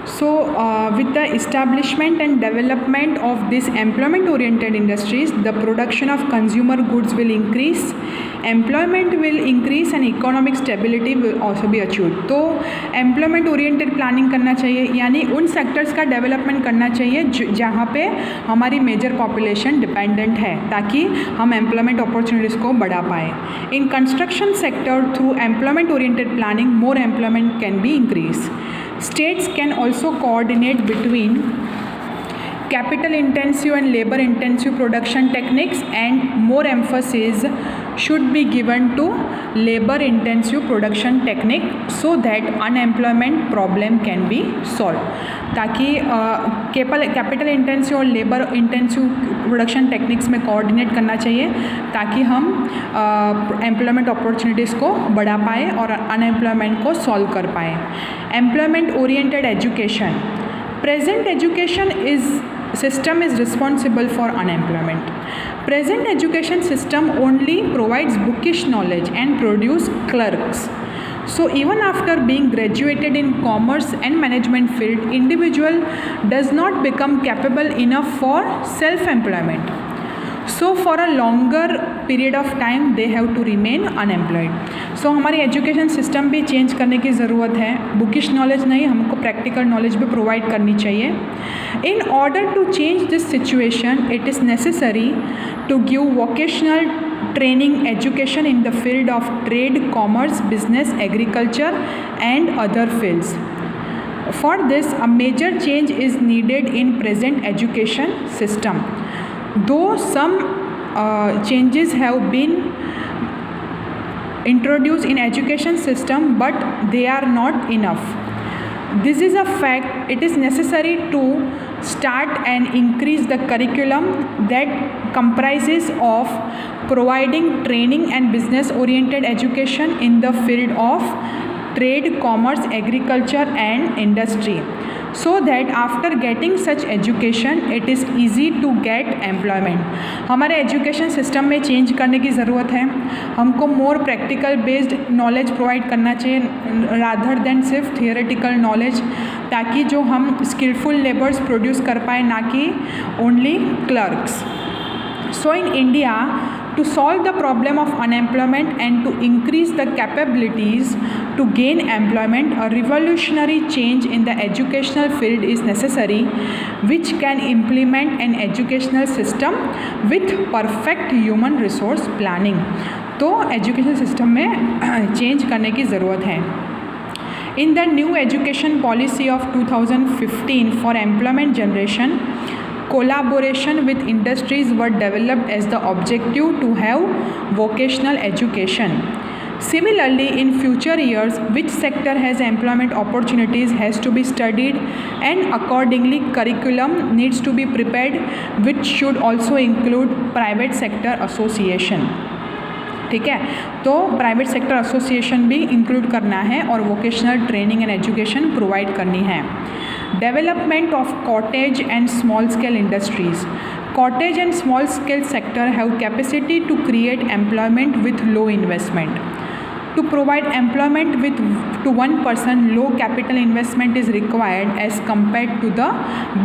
So, with the establishment and development of these employment-oriented industries, the production of consumer goods will increase, employment will increase and economic stability will also be achieved. तो employment oriented planning करना चाहिए, यानी उन sectors का development करना चाहिए जहाँ पे हमारी मेजर पॉपुलेशन डिपेंडेंट है, ताकि हम एम्प्लॉयमेंट अपॉर्चुनिटीज़ को बढ़ा पाएँ. In construction sector through employment oriented planning more employment can be increase. States can also coordinate between capital intensive and labor intensive production techniques, and more emphasis should be given to labor intensive production technique so that unemployment problem can be solved. ताकि capital intensive और labour intensive production techniques में coordinate करना चाहिए, ताकि हम employment opportunities को बढ़ा पाए और अनएम्प्लॉयमेंट को सॉल्व कर पाए. Employment oriented education. Present education system is responsible for unemployment. Present education system only provides bookish knowledge and produce clerks. So even after being graduated in commerce and management field, individual does not become capable enough for self-employment. So for a longer period of time they have to remain unemployed. So हमारी education system भी change करने की ज़रूरत है. Bookish knowledge नहीं, हमको practical knowledge भी provide करनी चाहिए. In order to change this situation it is necessary to give vocational training education in the field of trade, commerce, business, agriculture and other fields. For this, a major change is needed in present education system. Though some changes have been introduced in education system, but they are not enough. This is a fact. It is necessary to start and increase the curriculum that comprises of providing training and business oriented education in the field of trade, commerce, agriculture and industry, so that after getting such education it is easy to get employment. हमारे education system में change करने की ज़रूरत है. हमको more practical based knowledge provide करना चाहिए rather than सिर्फ थियोरेटिकल नॉलेज, ताकि जो हम स्किलफुल लेबर्स प्रोड्यूस कर पाए, ना कि only clerks. So in India, to solve the problem of unemployment and to increase the capabilities to gain employment, a revolutionary change in the educational field is necessary, which can implement an educational system with perfect human resource planning. तो education system में change करने की ज़रूरत है. In the new education policy of 2015 for employment generation, collaboration with industries were developed as the objective to have vocational education. Similarly, in future years, which sector has employment opportunities has to be studied, and accordingly curriculum needs to be prepared, which should also include private sector association. ठीक है, तो private sector association भी include करना है और vocational training and education provide करनी है. Development of cottage and small scale industries. Cottage and small scale sector have capacity to create employment with low investment. To provide employment to one person, low capital investment is required as compared to the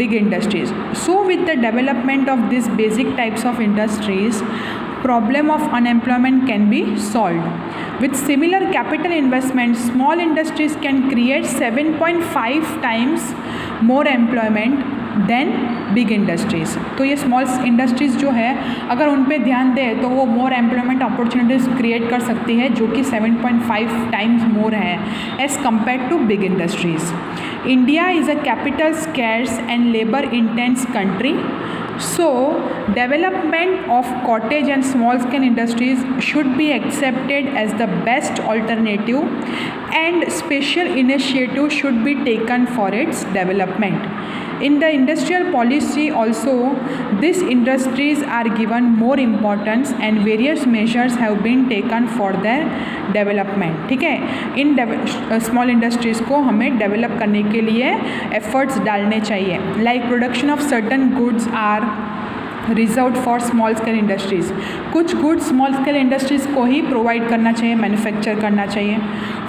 big industries. So with the development of these basic types of industries, problem of unemployment can be solved. With similar capital investment, small industries can create 7.5 times more employment than big industries. तो ये small industries जो है, अगर उन पे ध्यान दें तो वो मोर एम्प्लॉयमेंट अपॉर्चुनिटीज़ क्रिएट कर सकती है, जो कि 7.5 टाइम्स मोर है as compare to big industries. India is a capital scarce and labour intense country. So, development of cottage and small scale industries should be accepted as the best alternative, and special initiative should be taken for its development. In the industrial policy also, these industries are given more importance and various measures have been taken for their development. ठीक है, in small industries को हमें develop करने के लिए efforts डालने चाहिए. Like production of certain goods are reserve for small scale industries, कुछ गुड्स स्मॉल स्केल इंडस्ट्रीज़ को ही प्रोवाइड करना चाहिए, मैन्युफैक्चर करना चाहिए।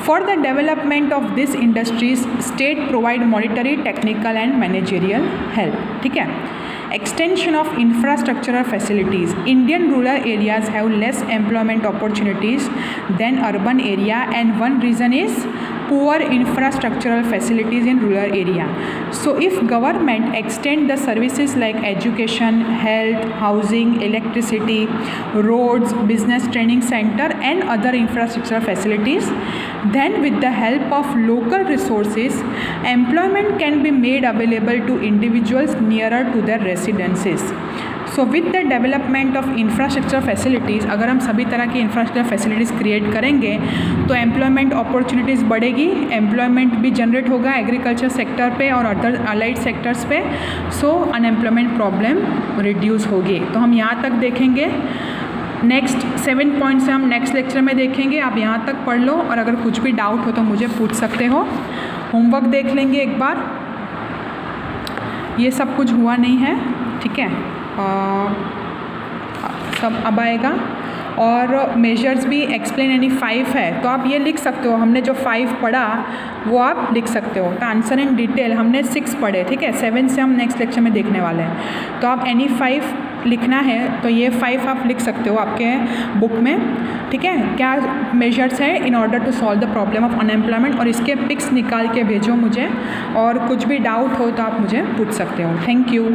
For the development of this industries state provide monetary, technical and managerial help. ठीक है। Extension of infrastructural facilities. Indian rural areas have less employment opportunities than urban area, and one reason is poor infrastructural facilities in rural area. So if government extend the services like education, health, housing, electricity, roads, business training center and other infrastructural facilities, then with the help of local resources, employment can be made available to individuals nearer to their residences. So with the development of infrastructure facilities, अगर हम सभी तरह की infrastructure facilities create करेंगे तो employment opportunities बढ़ेगी, employment भी generate होगा एग्रीकल्चर सेक्टर पे और अदर अलाइड सेक्टर्स पे। सो अनएम्प्लॉयमेंट प्रॉब्लम रिड्यूस होगी। तो हम यहाँ तक देखेंगे। नेक्स्ट 7 पॉइंट्स हम नेक्स्ट लेक्चर में देखेंगे। आप यहाँ तक पढ़ लो और अगर कुछ भी डाउट हो तो मुझे पूछ सकते हो। होमवर्क देख लेंगे एक बार। ये सब कुछ हुआ नहीं है, ठीक है, सब अब आएगा। और मेजर्स भी एक्सप्लेन एनी 5 है तो आप ये लिख सकते हो। हमने जो 5 पढ़ा वो आप लिख सकते हो। तो आंसर इन डिटेल हमने 6 पढ़े, ठीक है, 7 से हम नेक्स्ट लेक्चर में देखने वाले हैं। तो आप एनी 5 लिखना है तो ये 5 आप लिख सकते हो आपके बुक में, ठीक है। क्या मेजर्स है in order to solve the problem of unemployment, और इसके पिक्स निकाल के भेजो मुझे, और कुछ भी डाउट हो तो आप मुझे पूछ सकते हो। Thank you.